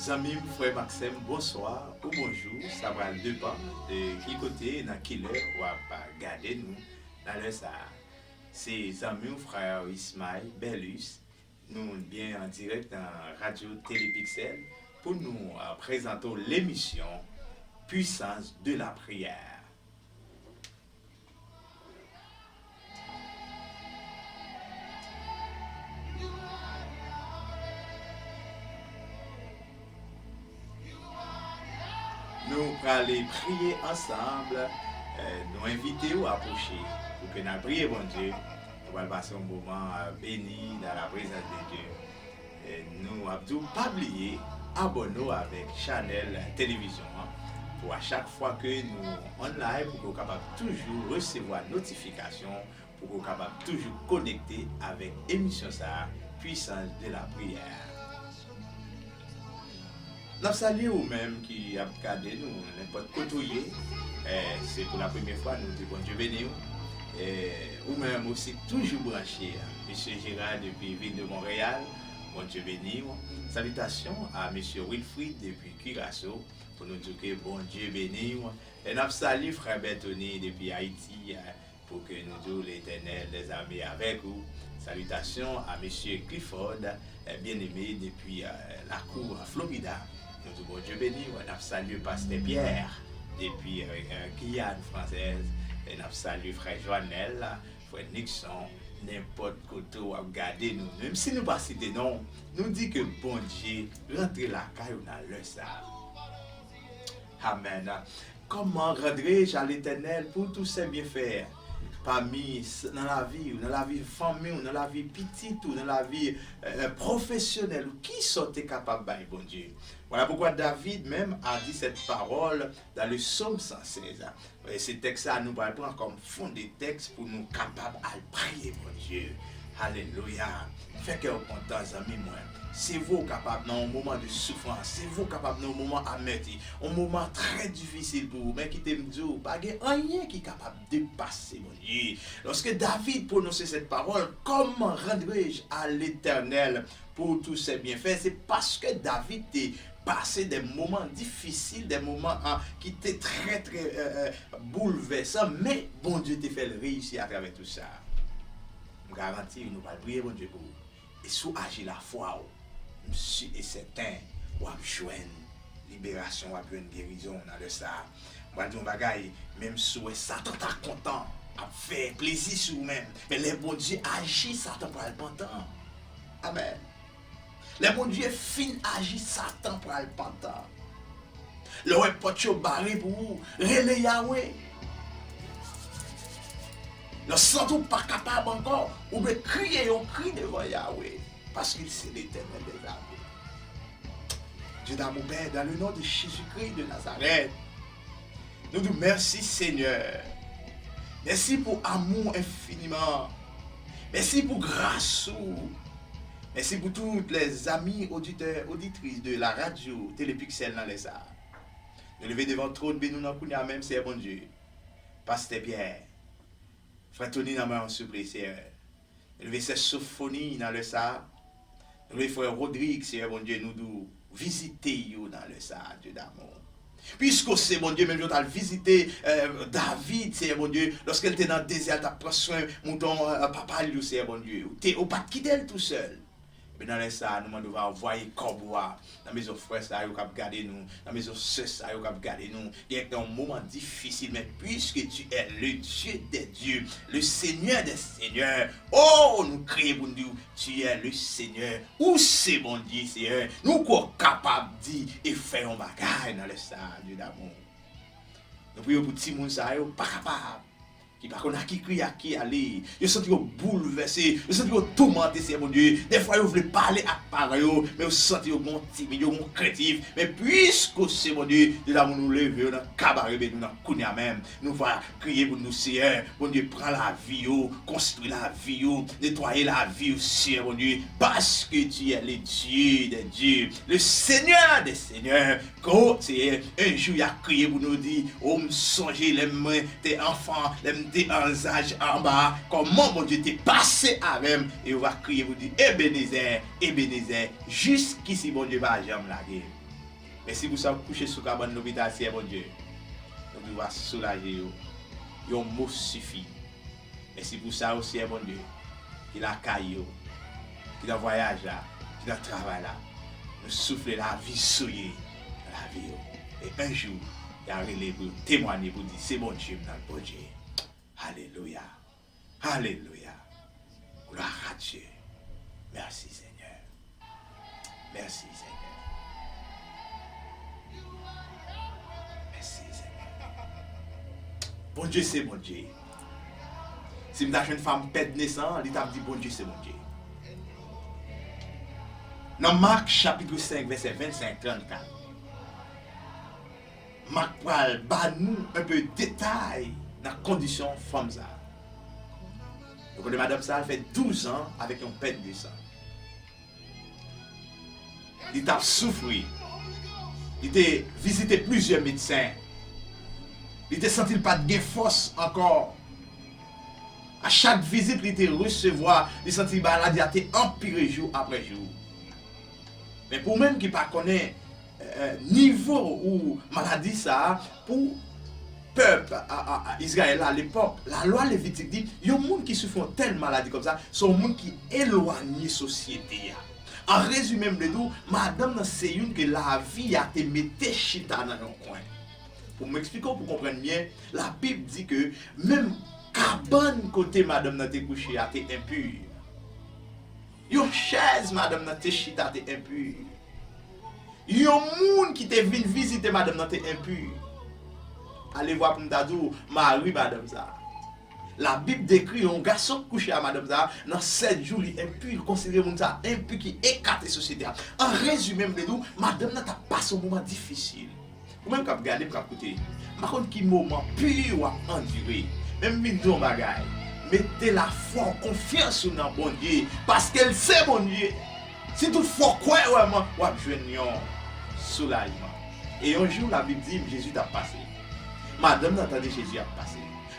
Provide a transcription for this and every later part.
Amis, frère Maxime, bonsoir ou bonjour. Ça va dépendre de qui côté, dans quelle heure on va garder nous. Dans le ça, c'est amis, frère Ismaël, Bellus, nous bien en direct dans Radio Télépixel pour nous présenter l'émission Puissance de la prière. Nous allons aller prier ensemble, nous inviter ou approcher pour que nous prions, bon Dieu. Nous allons passer un moment béni dans la présence de Dieu. Nous n'avons pas oublié abonner avec Chanel Télévision pour à chaque fois que nous en live, pour que nous capable toujours recevoir notification, pour que nous capable toujours connecter avec l'émission ça, Puissance de la prière. Nous saluons vous-même qui a regardé nous, n'importe côtoyer. C'est pour la première fois, nous disons bon Dieu béni. Vous-même aussi toujours branché. Monsieur Gérard depuis Ville de Montréal, bon Dieu béni. Salutations à Monsieur Wilfried depuis Curaçao, pour nous dire que bon Dieu béni. Et nous saluons Frère Bertoni depuis Haïti, pour que nous disions l'Éternel des armées avec vous. Salutations à Monsieur Clifford, bien-aimé depuis la cour à Florida. Nous disons bon Dieu béni, nous saluons Pasteur Pierre depuis Guyane française, et nous saluons Frère Joannel, Frère Nixon, n'importe côté où regarder nous, même si nous ne pas citer non, nous dit que bon Dieu rentre la caille dans le ça. Amen. Comment rendrai-je à l'Éternel pour tous ses bienfaits? Parmi dans la vie famille, dans la vie petite ou dans la vie professionnelle, qui sont capables de bon Dieu? Voilà pourquoi David même a dit cette parole dans le psaume 116. Et ce texte-là nous va prendre comme fond des textes pour nous capables de prier bon Dieu. Alléluia. Fait que content, amis, moi. C'est vous capable dans un moment de souffrance, c'est vous capable dans un moment amer, un moment très difficile pour vous, mais qui t'aime dire, pas rien qui est capable de passer, mon Dieu. Lorsque David prononçait cette parole, comment rendrai-je à l'Éternel pour tous ses bienfaits? C'est parce que David est passé des moments difficiles, des moments qui étaient très très bouleversants, mais bon Dieu t'a fait réussir à travers tout ça. Je garantis, nous allons prier, bon Dieu, pour vous. Et sous agir la foi, je suis certain, ou à joindre libération, ou à une guérison dans le ça. Moi, je dis, même si Satan est content, à faire plaisir sur vous-même, mais les bon Dieu agit, Satan pour le pantan. Amen. Les bon Dieu fin agit, Satan pour le pantan. Le ouais, pot barré pour vous, relais Yahweh. Ne sentons pas capable encore, ou de crier un cri devant Yahweh, parce qu'il c'est l'Éternel des armées. Dieu d'amour Père, dans le nom de Jésus-Christ de Nazareth, nous disons merci Seigneur. Merci pour amour infiniment. Merci pour grâce. Merci pour tous les amis auditeurs, auditrices de la radio Télépixel dans les arts. Nous lever devant le trône, nous n'en connaissons même, c'est bon Dieu. Pasteur Pierre. Frère Tony dans ma souple, Seigneur. Levé cette symphonie dans le Sahara. Levé frère Rodrigue, Seigneur, mon Dieu, nous nous visiter dans le Sahara, Dieu d'amour. Puisque c'est mon Dieu, même quand tu as visité David, Seigneur, mon Dieu, lorsqu'elle était dans le désert, tu as pris soin de ton papa, Seigneur, mon Dieu. Tu n'as pas quitté elle tout seul. Mais dans le Sahara, nous devons envoyer Corbois. Dans la maison frère, ça, ils ont gardé nous. Dans la maison sœur, ça, ils ont gardé nous. Il y a un moment difficile, mais puisque tu es le Dieu des dieux, le Seigneur des seigneurs, oh, nous crions pour nous, tu es le Seigneur. Où c'est mon Dieu, Seigneur? Nous sommes capables de dire et faire un bagage dans le Sahara, Dieu d'amour. Nous prions pour Timon, ça, ils pas capable. Qui par contre qui crie à qui aller, je sens qu'ils bouleversé, je sens qu'ils tourmenté, c'est mon Dieu. Des fois ils veulent parler à parole, mais vous sentez qu'ils sont timides, ils sont créatifs. Mais puisque c'est mon Dieu, de là où nous levons, dans le cabaret, nous dans le Kounia même, nous va crier pour nous, Seigneur. Mon Dieu, prends la vie, construis la vie, nettoyer la vie, Seigneur, mon Dieu, parce que tu es le Dieu des dieux, le Seigneur des seigneurs. Quand Seigneur, un jour il a crié pour nous dire, oh, me songer les mains des enfants, les en âge en bas, comment mon Dieu t'est passé avec, et on va crier, vous dire, Ebenezer, Ebenezer, jusqu'ici, mon Dieu, va jamais la guerre. Mais si vous avez couché sous cabane l'hôpital, c'est bon Dieu. Nous devons soulager. Un mot suffit. Mais si vous savez aussi, bon Dieu, qu'il a caillou, qu'il a voyage là, qu'il a travail là, nous souffler la vie souillée, la vie. Et un jour, il y a relé pour témoigner, pour dire, c'est bon Dieu, dans le bon Dieu. Alléluia. Alléluia. Gloire à Dieu. Merci Seigneur. Merci Seigneur. Merci Seigneur. Bon Dieu, c'est bon Dieu. Si vous avez une femme pète naissant, il t'a dit bon Dieu, c'est bon Dieu. Dans Marc chapitre 5, verset 25-34, Marc parle nous un peu de détail dans la condition femme ça. Donc madame ça fait 12 ans avec un pète naissant. Il t'a souffert. Il a visité plusieurs médecins. Il a senti pas de force encore. À chaque visite, il était recevoir, il sentit que la maladie a été empirée jour après jour. Mais pour même qui ne connaît pas niveau ou maladie ça, pour peuple à Israël à l'époque, la loi lévitique dit, il y a des gens qui souffrent de telle maladie comme ça, sont des gens qui éloignent la société. En résumé, madame, c'est une que la vie a été mise chita dans un coin. Pour m'expliquer, pour comprendre bien, la Bible dit que même cabane côté madame n'a été couché a été impur. Yon chaise madame n'a été chita a été impur. Yon moun qui te venu visiter madame n'a été impur. Allez voir pour m'dadou Marie madame ça. La Bible décrit un garçon couché à madame ça dans 7 jours il impur, considéré moun ça impur qui écarte la société. En résumé madame n'a pas son moment difficile. Ou même quand regarder pour écouter. Par contre qui moment pur ou enduré. Même bindou bagay, mettez la foi en confiance dans bon Dieu, parce qu'elle sait bon Dieu. Si toutefois quoi vraiment, ou avez un soulagement. Et un jour la Bible dit Jésus a passé. Madame n'entendait Jésus a passé.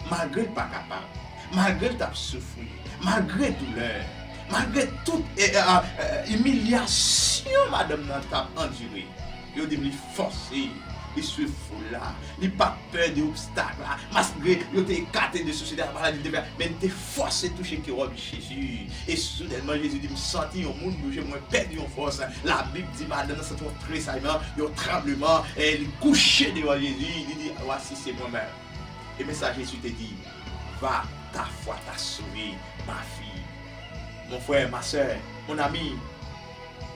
Malgré pas capable, malgré t'a souffert, malgré douleur, malgré toute humiliation, madame n'a enduré. Il dit forcé. Il se fout là, il n'a pas peur des obstacles là, malgré il était écarté de société, mais il était forcé de toucher Jésus. Et soudainement Jésus dit, je sens un monde bouger, moi perdu en force. La Bible dit, madame, c'est un tressaillement, un tremblement, et il est couché devant Jésus, il dit, voici c'est moi-même. Et mais ça Jésus te dit, va, ta foi t'a sauvé, ma fille, mon frère, ma soeur, mon ami.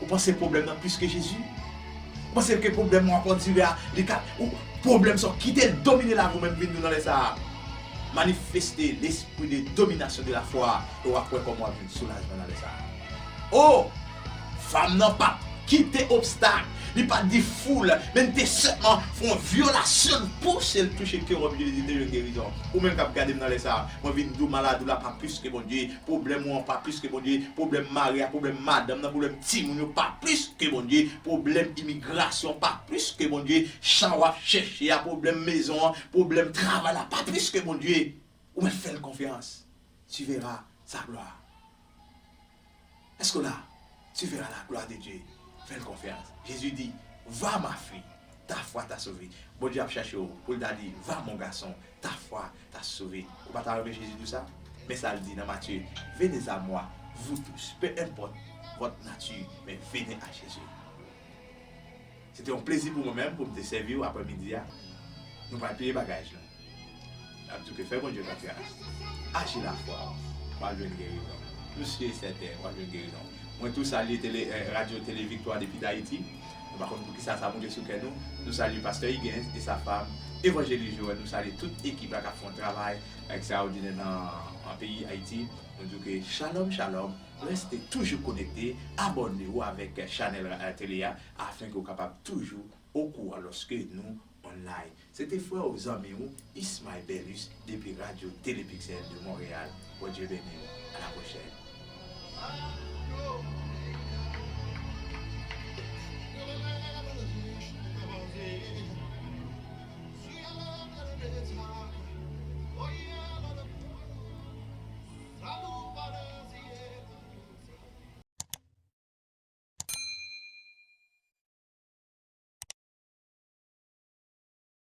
Vous pensez que le problème n'est plus que Jésus? Vous pensez que le problème va continuer à problème sont quitter dominer la vous même venir dans les arts. Manifester l'esprit de domination de la foi et après comment vivre soulagement dans les arts. Oh, femme n'a pas quitté obstacle, il pas dit foule, même tes seulement font violation pour celle toucher que de guérison. Ou même quand regarder dans les arts, moi viens de malade là pas plus que bon Dieu, problème ou pas plus que bon Dieu, problème mari, problème madame, problème timoun pas plus que bon Dieu, problème immigration pas plus que bon Dieu, chambre chercher, problème maison, problème travail là pas plus que bon Dieu. Ou même fais confiance, tu verras sa gloire. Est-ce que là, tu verras la gloire de Dieu? Fais confiance. Jésus dit, va ma fille, ta foi t'a sauvé. Bon Dieu a cherché pour lui dire, va mon garçon, ta foi t'a sauvé. Vous ne pouvez pas arriver Jésus dit ça? Mais ça le dit dans Matthieu, venez à moi, vous tous, peu importe votre nature, mais venez à Jésus. C'était un plaisir pour moi-même, pour me servir après-midi. Nous ne pouvons pas payer bagage. Tout que fait, bon Dieu confiance. Agis la foi, moi je vais guérison. Nous sommes certains, moi je vais guérison. Moi tout saluer Radio Télé Victoire depuis d'Haïti. Par contre, pour qui ça monte sur nous, nous saluons Pasteur Higgins et sa femme, Évangéliste Joël, nous saluons toute l'équipe qui a fait un travail extraordinaire dans le pays Haïti. Nous disons que shalom, shalom, restez toujours connectés, abonnez-vous avec Channel Télé afin que vous soyez capable toujours au courant lorsque nous online. C'était frère aux amis, Ismaël Bellus depuis Radio Télépixel de Montréal. Bon Dieu béni, à la prochaine.